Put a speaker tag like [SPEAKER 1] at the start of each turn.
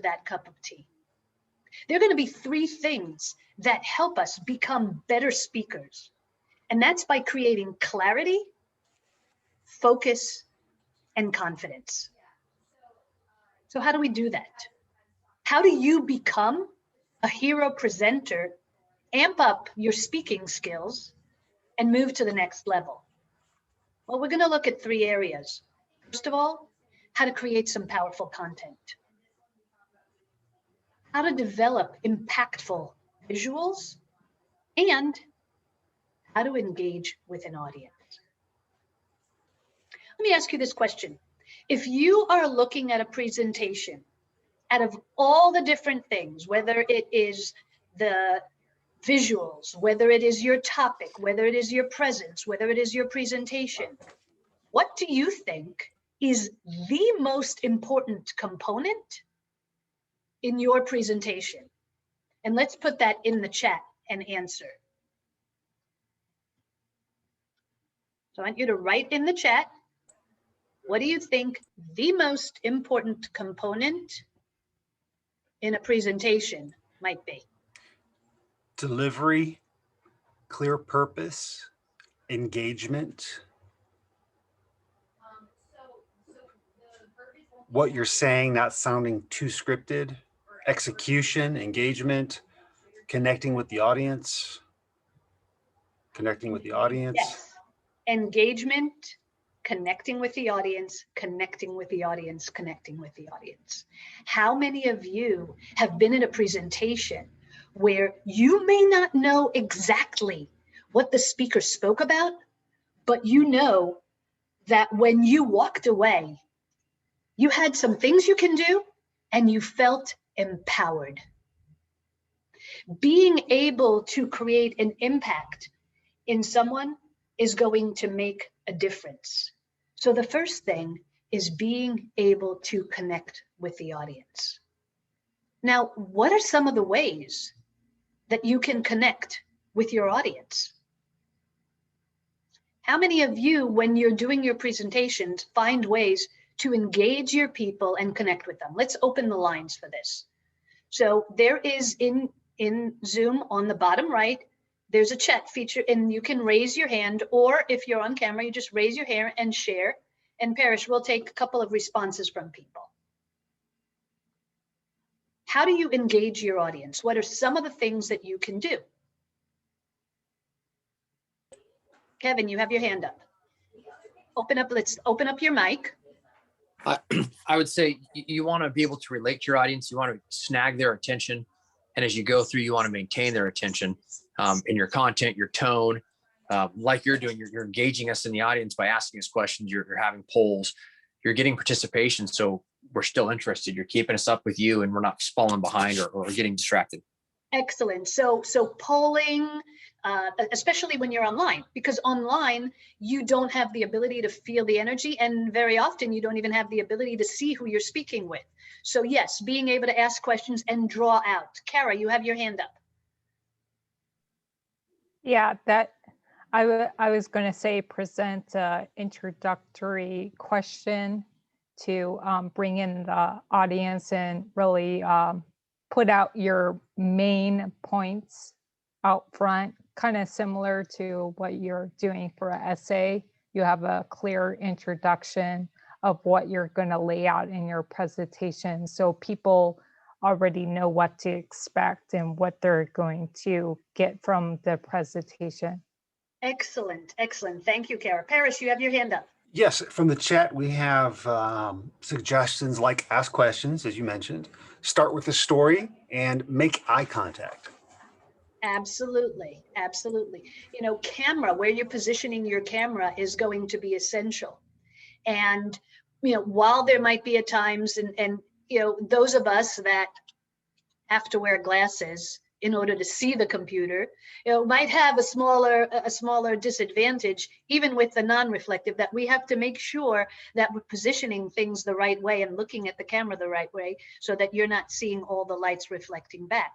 [SPEAKER 1] that cup of tea. There are going to be three things that help us become better speakers. And that's by creating clarity, focus, and confidence. So how do we do that? How do you become a hero presenter, amp up your speaking skills, and move to the next level? Well, we're going to look at three areas. First of all, how to create some powerful content. How to develop impactful visuals, and how to engage with an audience. Let me ask you this question. If you are looking at a presentation, out of all the different things, whether it is the visuals, whether it is your topic, whether it is your presence, whether it is your presentation, what do you think is the most important component in your presentation? And let's put that in the chat and answer. So I want you to write in the chat, what do you think the most important component in a presentation might be?
[SPEAKER 2] Delivery, clear purpose, engagement. What you're saying, not sounding too scripted. Execution, engagement, connecting with the audience. Connecting with the audience.
[SPEAKER 1] Yes. Engagement, connecting with the audience, connecting with the audience, connecting with the audience. How many of you have been in a presentation where you may not know exactly what the speaker spoke about, but you know that when you walked away, you had some things you can do and you felt empowered? Being able to create an impact in someone is going to make a difference. So the first thing is being able to connect with the audience. Now, what are some of the ways that you can connect with your audience? How many of you, when you're doing your presentations, find ways to engage your people and connect with them? Let's open the lines for this. So there is in Zoom on the bottom right, there's a chat feature and you can raise your hand, or if you're on camera, you just raise your hand and share. And Parrish, we'll take a couple of responses from people. How do you engage your audience? What are some of the things that you can do? Kevin, you have your hand up. Let's open up your mic.
[SPEAKER 3] I would say you want to be able to relate to your audience. You want to snag their attention. And as you go through, you want to maintain their attention in your content, your tone, like you're doing. You're engaging us in the audience by asking us questions. You're having polls. You're getting participation. So we're still interested. You're keeping us up with you and we're not falling behind or getting distracted.
[SPEAKER 1] Excellent. So polling, especially when you're online, because online, you don't have the ability to feel the energy. And very often you don't even have the ability to see who you're speaking with. So yes, being able to ask questions and draw out. Kara, you have your hand up.
[SPEAKER 4] Yeah, I was going to say present an introductory question to bring in the audience and really put out your main points out front, kind of similar to what you're doing for an essay. You have a clear introduction of what you're going to lay out in your presentation, so people already know what to expect and what they're going to get from the presentation.
[SPEAKER 1] Excellent, excellent. Thank you, Kara. Parrish, you have your hand up.
[SPEAKER 2] Yes, from the chat, we have suggestions like ask questions, as you mentioned, start with a story, and make eye contact.
[SPEAKER 1] Absolutely, absolutely. You know, camera, where you're positioning your camera is going to be essential. And, you know, while there might be at times, and you know, those of us that have to wear glasses in order to see the computer, you know, might have a smaller disadvantage, even with the non-reflective, that we have to make sure that we're positioning things the right way and looking at the camera the right way so that you're not seeing all the lights reflecting back.